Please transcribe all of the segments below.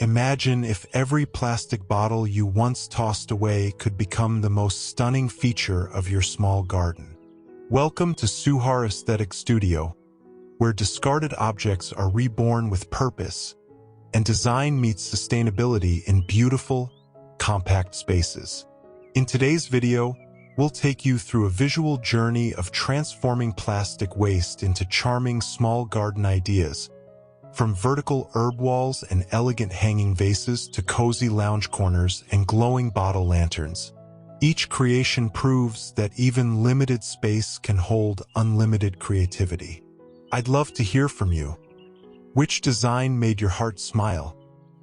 Imagine if every plastic bottle you once tossed away could become the most stunning feature of your small garden. Welcome to Suhar Aesthetic Studio, where discarded objects are reborn with purpose and design meets sustainability in beautiful, compact spaces. In today's video, we'll take you through a visual journey of transforming plastic waste into charming small garden ideas, from vertical herb walls and elegant hanging vases to cozy lounge corners and glowing bottle lanterns. Each creation proves that even limited space can hold unlimited creativity. I'd love to hear from you. Which design made your heart smile?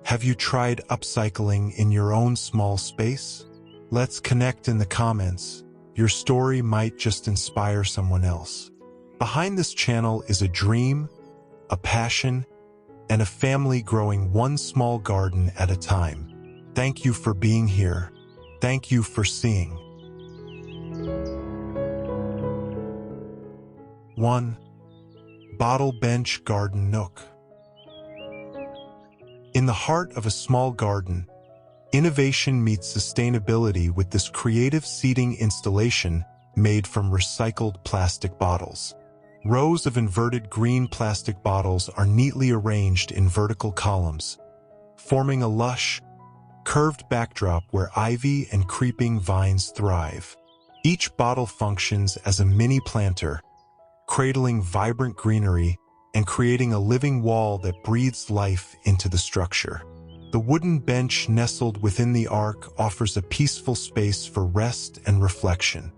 Have you tried upcycling in your own small space? Let's connect in the comments. Your story might just inspire someone else. Behind this channel is a dream, a passion, and a family growing one small garden at a time. Thank you for being here. Thank you for seeing. 1. Bottle Bench Garden Nook. In the heart of a small garden, innovation meets sustainability with this creative seating installation made from recycled plastic bottles. Rows of inverted green plastic bottles are neatly arranged in vertical columns, forming a lush, curved backdrop where ivy and creeping vines thrive. Each bottle functions as a mini planter, cradling vibrant greenery and creating a living wall that breathes life into the structure. The wooden bench nestled within the ark offers a peaceful space for rest and reflection.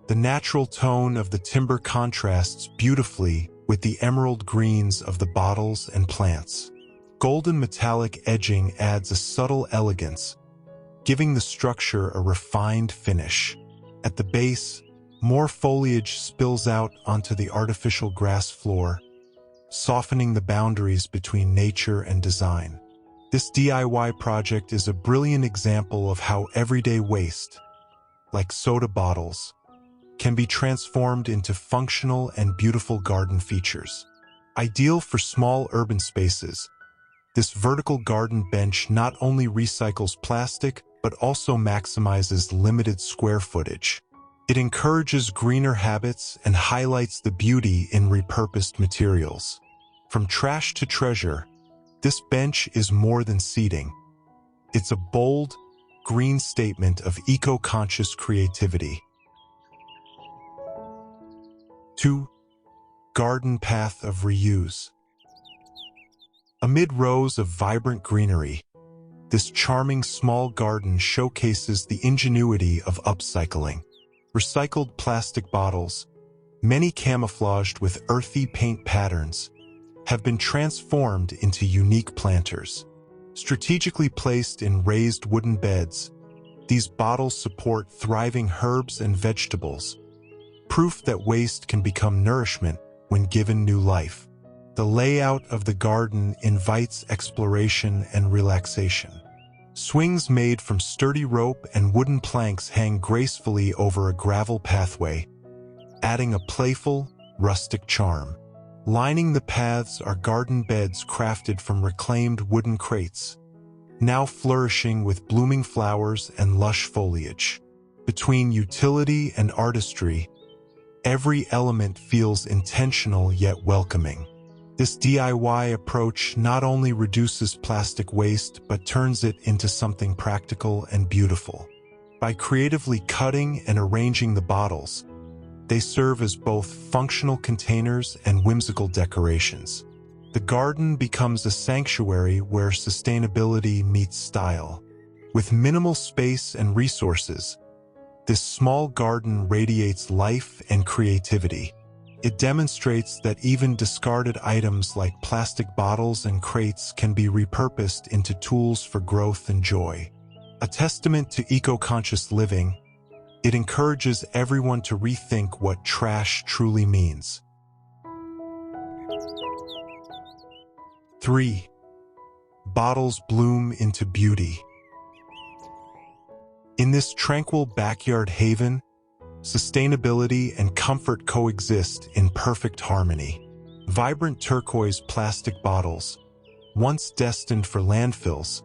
The natural tone of the timber contrasts beautifully with the emerald greens of the bottles and plants. Golden metallic edging adds a subtle elegance, giving the structure a refined finish. At the base, more foliage spills out onto the artificial grass floor, softening the boundaries between nature and design. This DIY project is a brilliant example of how everyday waste, like soda bottles, can be transformed into functional and beautiful garden features. Ideal for small urban spaces, this vertical garden bench not only recycles plastic, but also maximizes limited square footage. It encourages greener habits and highlights the beauty in repurposed materials. From trash to treasure, this bench is more than seating. It's a bold, green statement of eco-conscious creativity. 2. Garden Path of Reuse. Amid rows of vibrant greenery, this charming small garden showcases the ingenuity of upcycling. Recycled plastic bottles, many camouflaged with earthy paint patterns, have been transformed into unique planters. Strategically placed in raised wooden beds, these bottles support thriving herbs and vegetables, proof that waste can become nourishment when given new life. The layout of the garden invites exploration and relaxation. Swings made from sturdy rope and wooden planks hang gracefully over a gravel pathway, adding a playful, rustic charm. Lining the paths are garden beds crafted from reclaimed wooden crates, now flourishing with blooming flowers and lush foliage. Between utility and artistry, every element feels intentional yet welcoming. This DIY approach not only reduces plastic waste but turns it into something practical and beautiful. By creatively cutting and arranging the bottles, they serve as both functional containers and whimsical decorations. The garden becomes a sanctuary where sustainability meets style. With minimal space and resources, this small garden radiates life and creativity. It demonstrates that even discarded items like plastic bottles and crates can be repurposed into tools for growth and joy. A testament to eco-conscious living, it encourages everyone to rethink what trash truly means. 3. Bottles bloom into beauty. In this tranquil backyard haven, sustainability and comfort coexist in perfect harmony. Vibrant turquoise plastic bottles, once destined for landfills,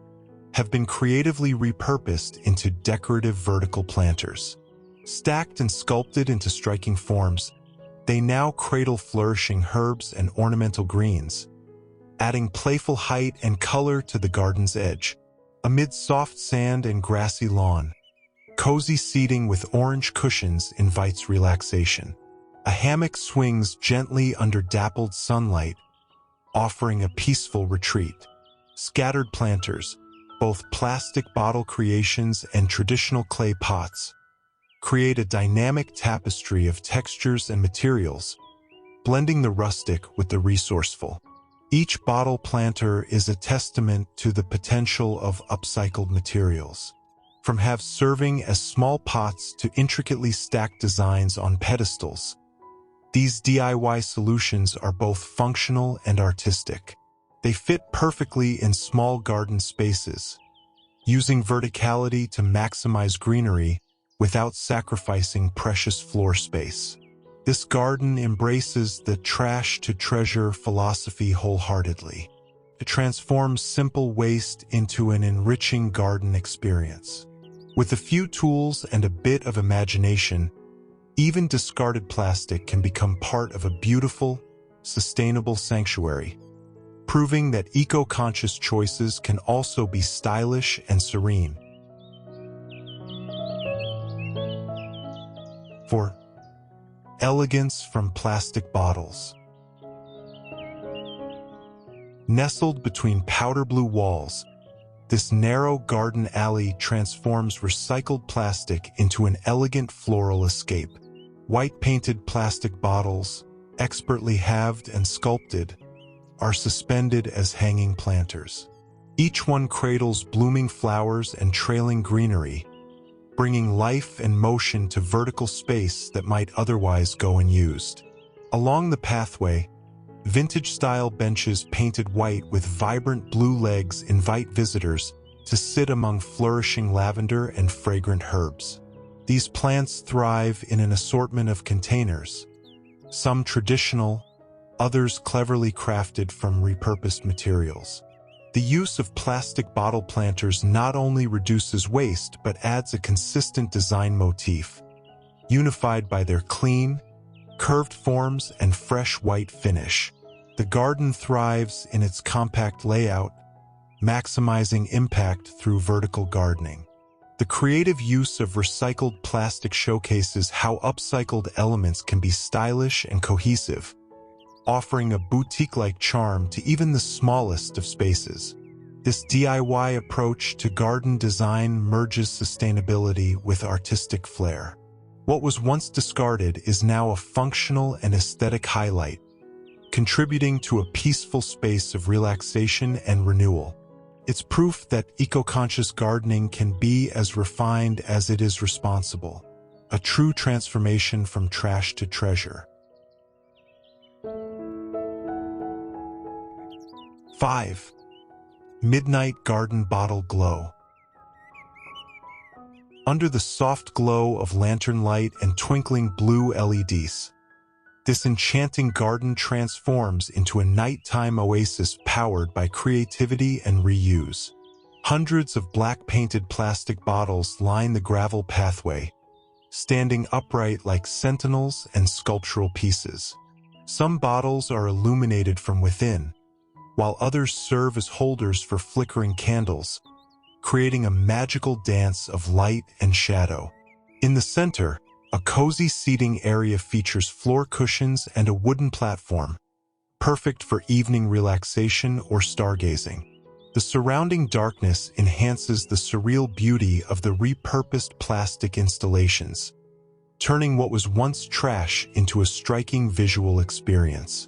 have been creatively repurposed into decorative vertical planters. Stacked and sculpted into striking forms, they now cradle flourishing herbs and ornamental greens, adding playful height and color to the garden's edge. Amid soft sand and grassy lawn, cozy seating with orange cushions invites relaxation. A hammock swings gently under dappled sunlight, offering a peaceful retreat. Scattered planters, both plastic bottle creations and traditional clay pots, create a dynamic tapestry of textures and materials, blending the rustic with the resourceful. Each bottle planter is a testament to the potential of upcycled materials. From serving as small pots to intricately stacked designs on pedestals, these DIY solutions are both functional and artistic. They fit perfectly in small garden spaces, using verticality to maximize greenery without sacrificing precious floor space. This garden embraces the trash-to-treasure philosophy wholeheartedly. It transforms simple waste into an enriching garden experience. With a few tools and a bit of imagination, even discarded plastic can become part of a beautiful, sustainable sanctuary, proving that eco-conscious choices can also be stylish and serene. 4. Elegance from plastic bottles. Nestled between powder blue walls, this narrow garden alley transforms recycled plastic into an elegant floral escape. White-painted plastic bottles, expertly halved and sculpted, are suspended as hanging planters. Each one cradles blooming flowers and trailing greenery, bringing life and motion to vertical space that might otherwise go unused. Along the pathway, vintage-style benches painted white with vibrant blue legs invite visitors to sit among flourishing lavender and fragrant herbs. These plants thrive in an assortment of containers, some traditional, others cleverly crafted from repurposed materials. The use of plastic bottle planters not only reduces waste but adds a consistent design motif, unified by their clean, curved forms and fresh white finish. The garden thrives in its compact layout, maximizing impact through vertical gardening. The creative use of recycled plastic showcases how upcycled elements can be stylish and cohesive, offering a boutique-like charm to even the smallest of spaces. This DIY approach to garden design merges sustainability with artistic flair. What was once discarded is now a functional and aesthetic highlight, contributing to a peaceful space of relaxation and renewal. It's proof that eco-conscious gardening can be as refined as it is responsible, a true transformation from trash to treasure. 5. Midnight Garden Bottle Glow. Under the soft glow of lantern light and twinkling blue LEDs, this enchanting garden transforms into a nighttime oasis powered by creativity and reuse. Hundreds of black-painted plastic bottles line the gravel pathway, standing upright like sentinels and sculptural pieces. Some bottles are illuminated from within, while others serve as holders for flickering candles, creating a magical dance of light and shadow. In the center, a cozy seating area features floor cushions and a wooden platform, perfect for evening relaxation or stargazing. The surrounding darkness enhances the surreal beauty of the repurposed plastic installations, turning what was once trash into a striking visual experience.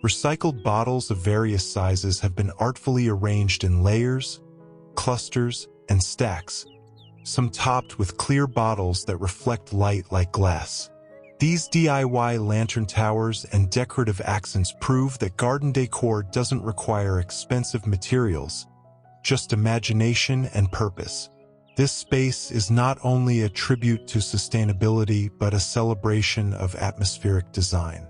Recycled bottles of various sizes have been artfully arranged in layers, clusters, and stacks, some topped with clear bottles that reflect light like glass. These DIY lantern towers and decorative accents prove that garden decor doesn't require expensive materials, just imagination and purpose. This space is not only a tribute to sustainability but a celebration of atmospheric design.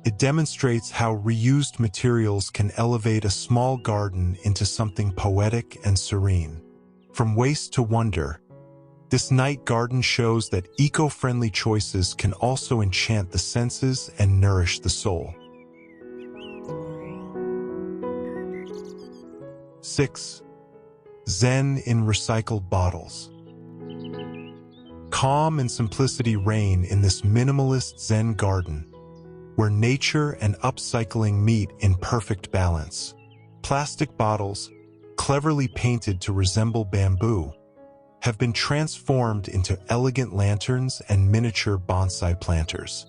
It demonstrates how reused materials can elevate a small garden into something poetic and serene. From waste to wonder, this night garden shows that eco-friendly choices can also enchant the senses and nourish the soul. 6. Zen in recycled bottles. Calm and simplicity reign in this minimalist Zen garden, where nature and upcycling meet in perfect balance. Plastic bottles, cleverly painted to resemble bamboo, have been transformed into elegant lanterns and miniature bonsai planters.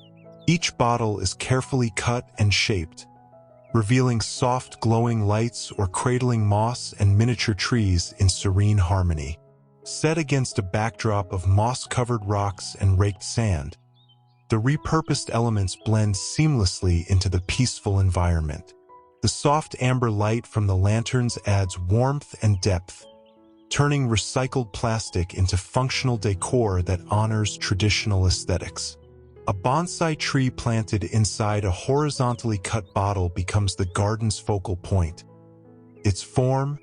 Each bottle is carefully cut and shaped, revealing soft glowing lights or cradling moss and miniature trees in serene harmony. Set against a backdrop of moss-covered rocks and raked sand, the repurposed elements blend seamlessly into the peaceful environment. The soft amber light from the lanterns adds warmth and depth, turning recycled plastic into functional decor that honors traditional aesthetics. A bonsai tree planted inside a horizontally cut bottle becomes the garden's focal point. Its form,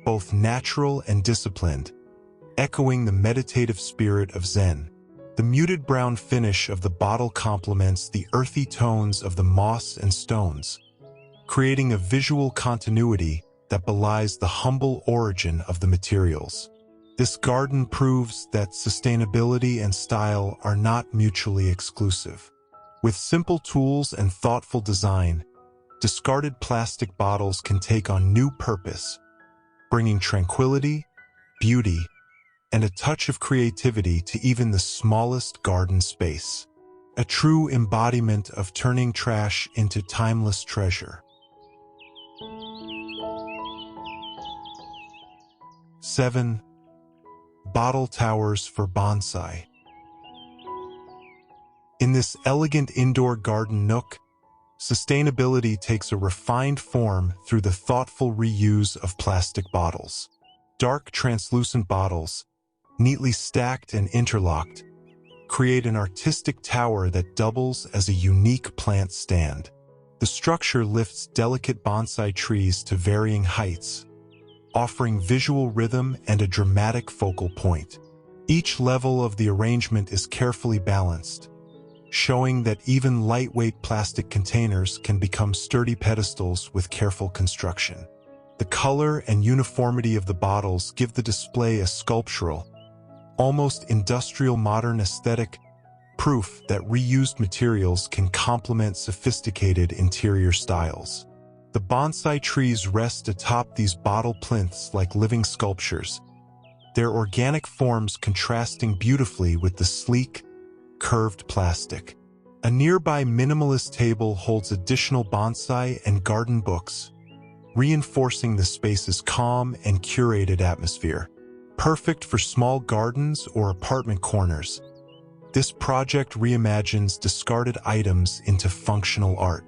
both natural and disciplined, echoing the meditative spirit of Zen. The muted brown finish of the bottle complements the earthy tones of the moss and stones, creating a visual continuity that belies the humble origin of the materials. This garden proves that sustainability and style are not mutually exclusive. With simple tools and thoughtful design, discarded plastic bottles can take on new purpose, bringing tranquility, beauty, and a touch of creativity to even the smallest garden space. A true embodiment of turning trash into timeless treasure. 7. Bottle towers for bonsai. In this elegant indoor garden nook, sustainability takes a refined form through the thoughtful reuse of plastic bottles. Dark, translucent bottles, neatly stacked and interlocked, create an artistic tower that doubles as a unique plant stand. The structure lifts delicate bonsai trees to varying heights, offering visual rhythm and a dramatic focal point. Each level of the arrangement is carefully balanced, showing that even lightweight plastic containers can become sturdy pedestals with careful construction. The color and uniformity of the bottles give the display a sculptural, almost industrial modern aesthetic, proof that reused materials can complement sophisticated interior styles. The bonsai trees rest atop these bottle plinths like living sculptures, their organic forms contrasting beautifully with the sleek, curved plastic. A nearby minimalist table holds additional bonsai and garden books, reinforcing the space's calm and curated atmosphere. Perfect for small gardens or apartment corners, this project reimagines discarded items into functional art.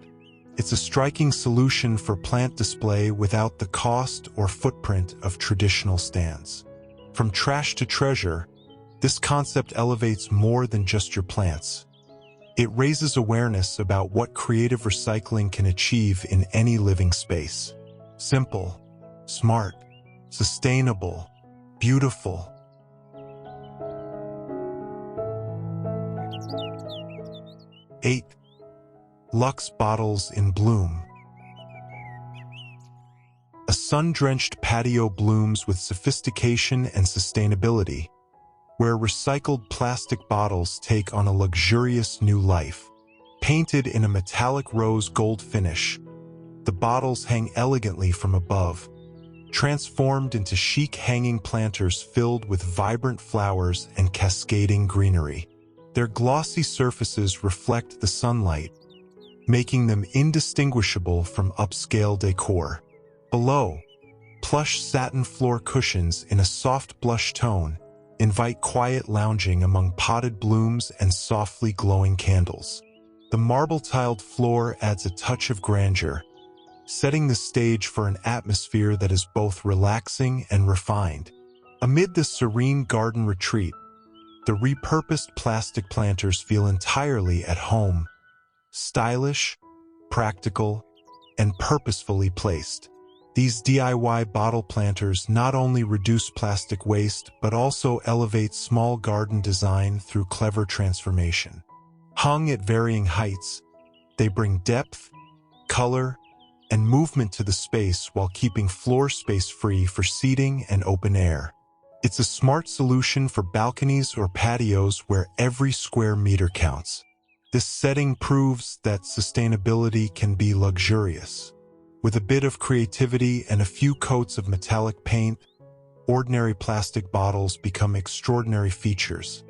It's a striking solution for plant display without the cost or footprint of traditional stands. From trash to treasure, this concept elevates more than just your plants. It raises awareness about what creative recycling can achieve in any living space. Simple, smart, sustainable, beautiful. 8. Luxe bottles in bloom. A sun-drenched patio blooms with sophistication and sustainability, where recycled plastic bottles take on a luxurious new life. Painted in a metallic rose gold finish, the bottles hang elegantly from above, transformed into chic hanging planters filled with vibrant flowers and cascading greenery. Their glossy surfaces reflect the sunlight, making them indistinguishable from upscale decor. Below, plush satin floor cushions in a soft blush tone invite quiet lounging among potted blooms and softly glowing candles. The marble-tiled floor adds a touch of grandeur, setting the stage for an atmosphere that is both relaxing and refined. Amid this serene garden retreat, the repurposed plastic planters feel entirely at home, stylish, practical, and purposefully placed. These DIY bottle planters not only reduce plastic waste but also elevate small garden design through clever transformation. Hung at varying heights, they bring depth, color, and movement to the space while keeping floor space free for seating and open air. It's a smart solution for balconies or patios where every square meter counts. This setting proves that sustainability can be luxurious. With a bit of creativity and a few coats of metallic paint, ordinary plastic bottles become extraordinary features.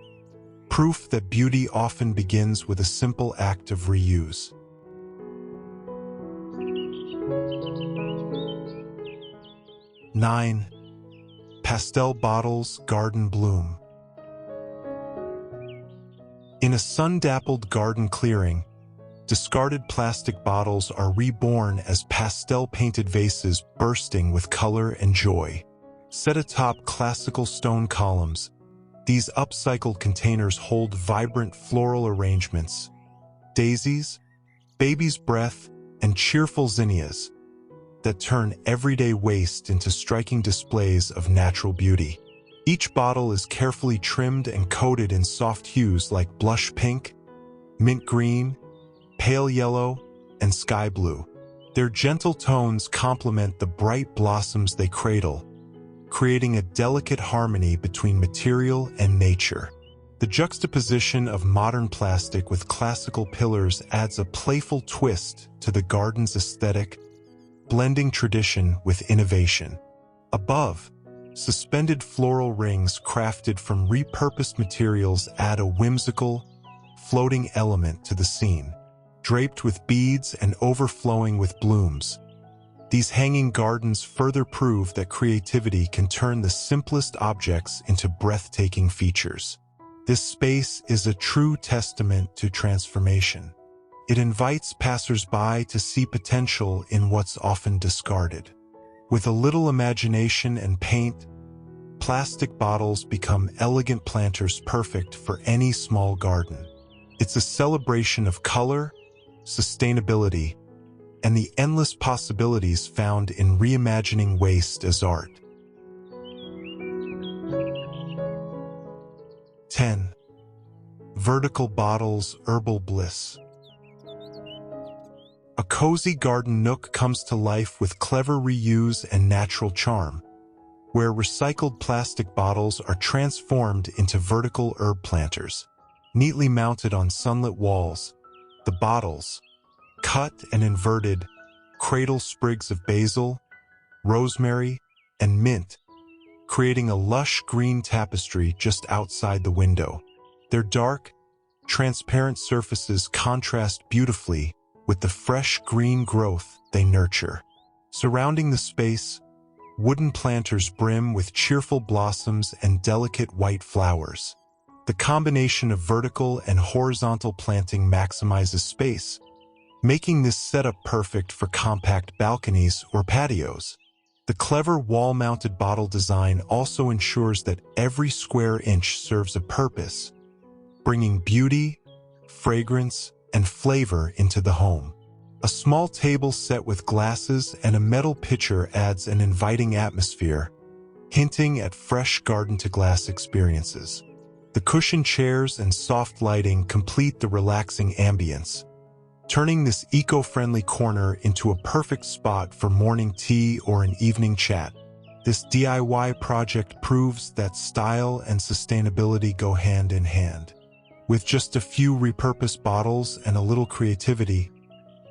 Proof that beauty often begins with a simple act of reuse. Nine. Pastel bottles garden bloom. In a sun-dappled garden clearing, discarded plastic bottles are reborn as pastel-painted vases bursting with color and joy. Set atop classical stone columns, these upcycled containers hold vibrant floral arrangements, daisies, baby's breath, and cheerful zinnias that turn everyday waste into striking displays of natural beauty. Each bottle is carefully trimmed and coated in soft hues like blush pink, mint green, pale yellow, and sky blue. Their gentle tones complement the bright blossoms they cradle, creating a delicate harmony between material and nature. The juxtaposition of modern plastic with classical pillars adds a playful twist to the garden's aesthetic, blending tradition with innovation. Above, suspended floral rings crafted from repurposed materials add a whimsical, floating element to the scene. Draped with beads and overflowing with blooms, these hanging gardens further prove that creativity can turn the simplest objects into breathtaking features. This space is a true testament to transformation. It invites passers-by to see potential in what's often discarded. With a little imagination and paint, plastic bottles become elegant planters perfect for any small garden. It's a celebration of color, sustainability, and the endless possibilities found in reimagining waste as art. 10. Vertical bottles herbal bliss. A cozy garden nook comes to life with clever reuse and natural charm, where recycled plastic bottles are transformed into vertical herb planters. Neatly mounted on sunlit walls, the bottles, cut and inverted, cradle sprigs of basil, rosemary, and mint, creating a lush green tapestry just outside the window. Their dark, transparent surfaces contrast beautifully with the fresh green growth they nurture. Surrounding the space, wooden planters brim with cheerful blossoms and delicate white flowers. The combination of vertical and horizontal planting maximizes space, making this setup perfect for compact balconies or patios. The clever wall-mounted bottle design also ensures that every square inch serves a purpose, bringing beauty, fragrance, and flavor into the home. A small table set with glasses and a metal pitcher adds an inviting atmosphere, hinting at fresh garden-to-glass experiences. The cushioned chairs and soft lighting complete the relaxing ambience, turning this eco-friendly corner into a perfect spot for morning tea or an evening chat. This DIY project proves that style and sustainability go hand in hand. With just a few repurposed bottles and a little creativity,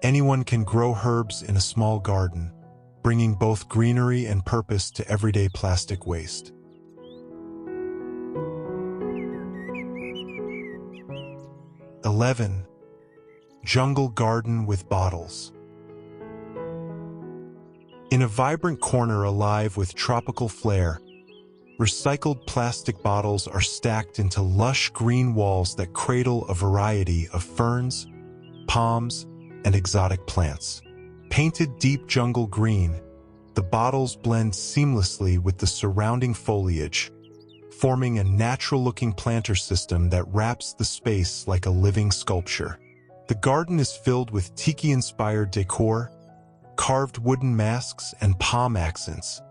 anyone can grow herbs in a small garden, bringing both greenery and purpose to everyday plastic waste. 11. Jungle garden with bottles. In a vibrant corner alive with tropical flair, recycled plastic bottles are stacked into lush green walls that cradle a variety of ferns, palms, and exotic plants. Painted deep jungle green, the bottles blend seamlessly with the surrounding foliage, forming a natural-looking planter system that wraps the space like a living sculpture. The garden is filled with tiki-inspired decor, carved wooden masks, and palm accents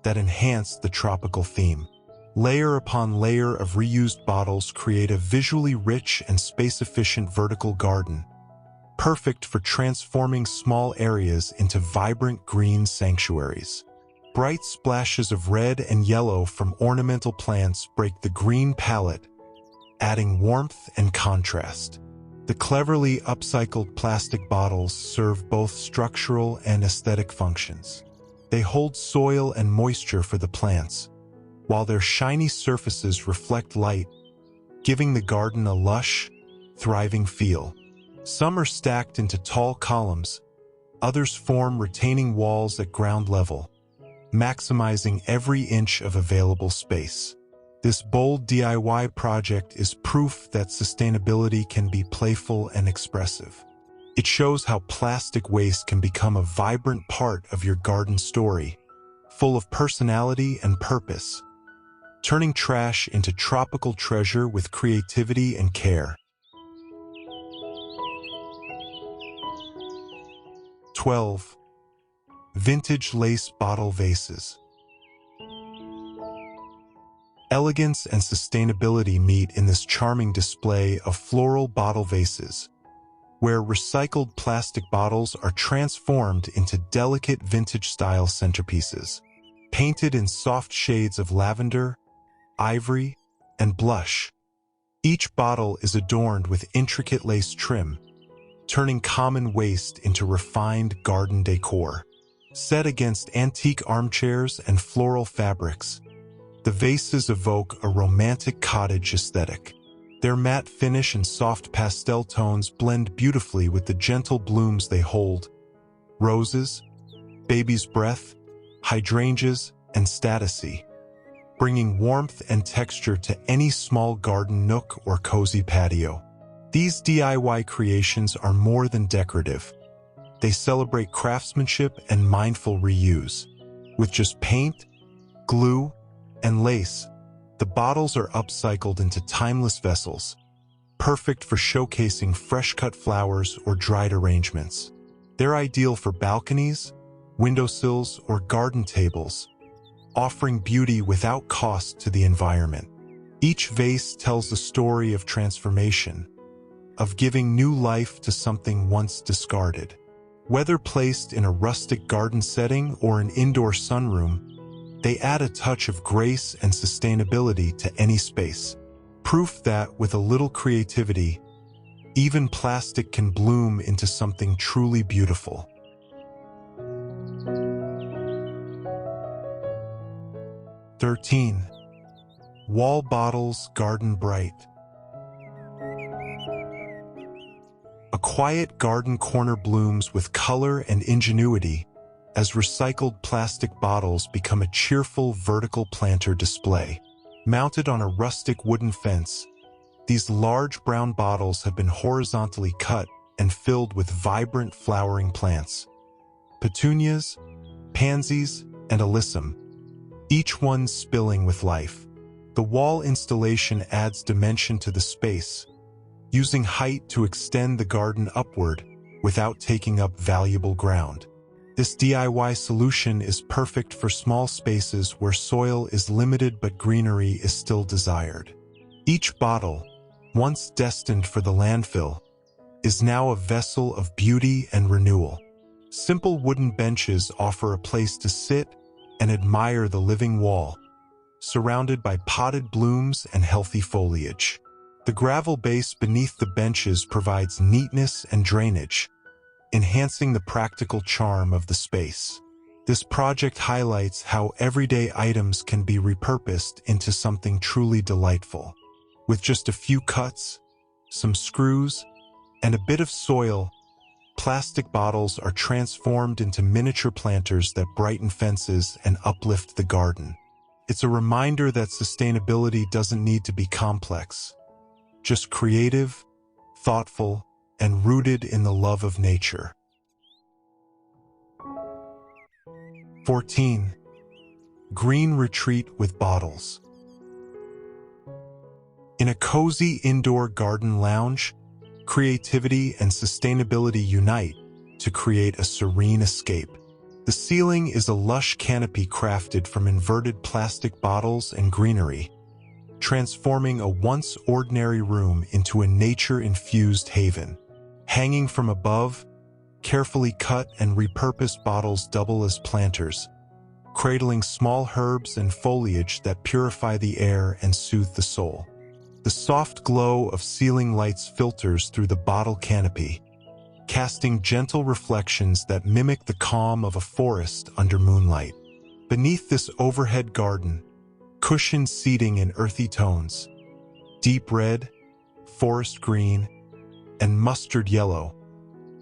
that enhance the tropical theme. Layer upon layer of reused bottles create a visually rich and space-efficient vertical garden, perfect for transforming small areas into vibrant green sanctuaries. Bright splashes of red and yellow from ornamental plants break the green palette, adding warmth and contrast. The cleverly upcycled plastic bottles serve both structural and aesthetic functions. They hold soil and moisture for the plants, while their shiny surfaces reflect light, giving the garden a lush, thriving feel. Some are stacked into tall columns, others form retaining walls at ground level, maximizing every inch of available space. This bold DIY project is proof that sustainability can be playful and expressive. It shows how plastic waste can become a vibrant part of your garden story, full of personality and purpose, turning trash into tropical treasure with creativity and care. 12. Vintage lace bottle vases. Elegance and sustainability meet in this charming display of floral bottle vases, where recycled plastic bottles are transformed into delicate vintage-style centerpieces. Painted in soft shades of lavender, ivory, and blush, each bottle is adorned with intricate lace trim, turning common waste into refined garden decor. Set against antique armchairs and floral fabrics, the vases evoke a romantic cottage aesthetic. Their matte finish and soft pastel tones blend beautifully with the gentle blooms they hold: roses, baby's breath, hydrangeas, and statice, bringing warmth and texture to any small garden nook or cozy patio. These DIY creations are more than decorative. They celebrate craftsmanship and mindful reuse. With just paint, glue, and lace, the bottles are upcycled into timeless vessels, perfect for showcasing fresh-cut flowers or dried arrangements. They're ideal for balconies, windowsills, or garden tables, offering beauty without cost to the environment. Each vase tells a story of transformation, of giving new life to something once discarded. Whether placed in a rustic garden setting or an indoor sunroom, they add a touch of grace and sustainability to any space. Proof that, with a little creativity, even plastic can bloom into something truly beautiful. 13. Wall bottles garden bright. A quiet garden corner blooms with color and ingenuity as recycled plastic bottles become a cheerful vertical planter display. Mounted on a rustic wooden fence, these large brown bottles have been horizontally cut and filled with vibrant flowering plants: petunias, pansies, and alyssum, each one spilling with life. The wall installation adds dimension to the space, using height to extend the garden upward without taking up valuable ground. This DIY solution is perfect for small spaces where soil is limited but greenery is still desired. Each bottle, once destined for the landfill, is now a vessel of beauty and renewal. Simple wooden benches offer a place to sit and admire the living wall, surrounded by potted blooms and healthy foliage. The gravel base beneath the benches provides neatness and drainage, enhancing the practical charm of the space. This project highlights how everyday items can be repurposed into something truly delightful. With just a few cuts, some screws, and a bit of soil, plastic bottles are transformed into miniature planters that brighten fences and uplift the garden. It's a reminder that sustainability doesn't need to be complex, just creative, thoughtful, and rooted in the love of nature. 14. Green retreat with bottles. In a cozy indoor garden lounge, creativity and sustainability unite to create a serene escape. The ceiling is a lush canopy crafted from inverted plastic bottles and greenery, transforming a once ordinary room into a nature-infused haven. Hanging from above, carefully cut and repurposed bottles double as planters, cradling small herbs and foliage that purify the air and soothe the soul. The soft glow of ceiling lights filters through the bottle canopy, casting gentle reflections that mimic the calm of a forest under moonlight. Beneath this overhead garden, cushioned seating in earthy tones, deep red, forest green, and mustard yellow,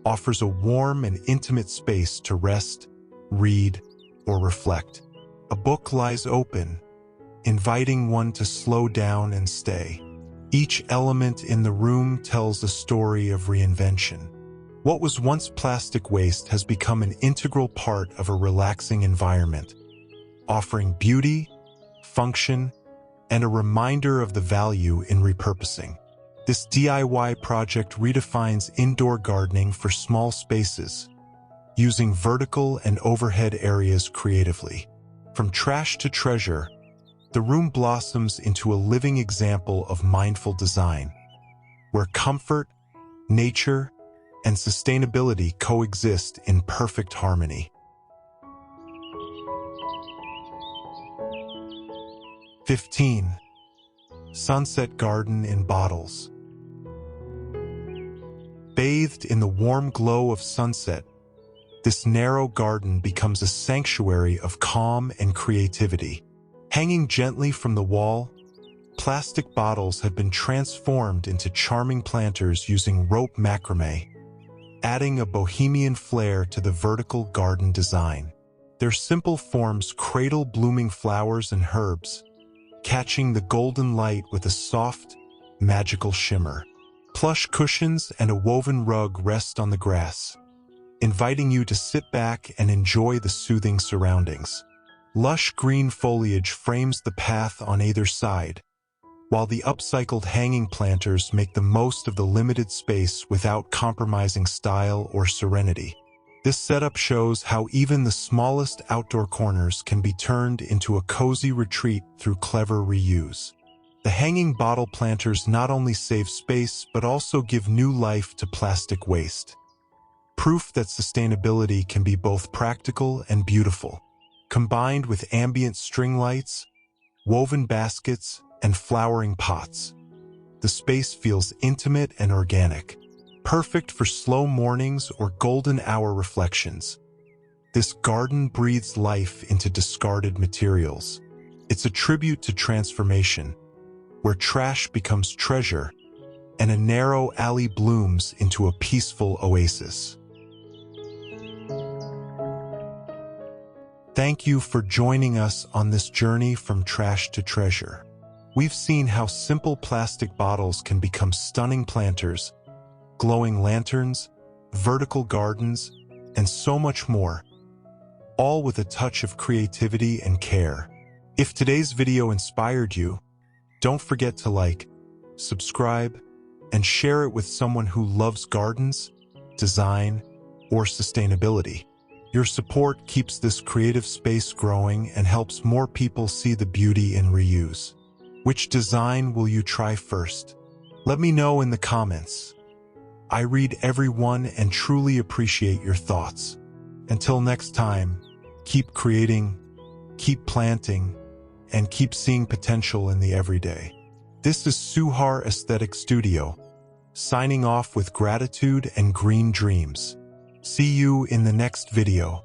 offers a warm and intimate space to rest, read, or reflect. A book lies open, inviting one to slow down and stay. Each element in the room tells a story of reinvention. What was once plastic waste has become an integral part of a relaxing environment, offering beauty, function, and a reminder of the value in repurposing. This DIY project redefines indoor gardening for small spaces, using vertical and overhead areas creatively. From trash to treasure, the room blossoms into a living example of mindful design, where comfort, nature, and sustainability coexist in perfect harmony. 15. Sunset garden in bottles. Bathed in the warm glow of sunset, this narrow garden becomes a sanctuary of calm and creativity. Hanging gently from the wall, plastic bottles have been transformed into charming planters using rope macrame, adding a bohemian flair to the vertical garden design. Their simple forms cradle blooming flowers and herbs, catching the golden light with a soft, magical shimmer. Plush cushions and a woven rug rest on the grass, inviting you to sit back and enjoy the soothing surroundings. Lush green foliage frames the path on either side, while the upcycled hanging planters make the most of the limited space without compromising style or serenity. This setup shows how even the smallest outdoor corners can be turned into a cozy retreat through clever reuse. The hanging bottle planters not only save space but also give new life to plastic waste. Proof that sustainability can be both practical and beautiful. Combined with ambient string lights, woven baskets, and flowering pots, the space feels intimate and organic, perfect for slow mornings or golden hour reflections. This garden breathes life into discarded materials. It's a tribute to transformation, where trash becomes treasure and a narrow alley blooms into a peaceful oasis. Thank you for joining us on this journey from trash to treasure. We've seen how simple plastic bottles can become stunning planters, glowing lanterns, vertical gardens, and so much more, all with a touch of creativity and care. If today's video inspired you, don't forget to like, subscribe, and share it with someone who loves gardens, design, or sustainability. Your support keeps this creative space growing and helps more people see the beauty in reuse. Which design will you try first? Let me know in the comments. I read every one and truly appreciate your thoughts. Until next time, keep creating, keep planting, and keep seeing potential in the everyday. This is Suhar Aesthetic Studio, signing off with gratitude and green dreams. See you in the next video.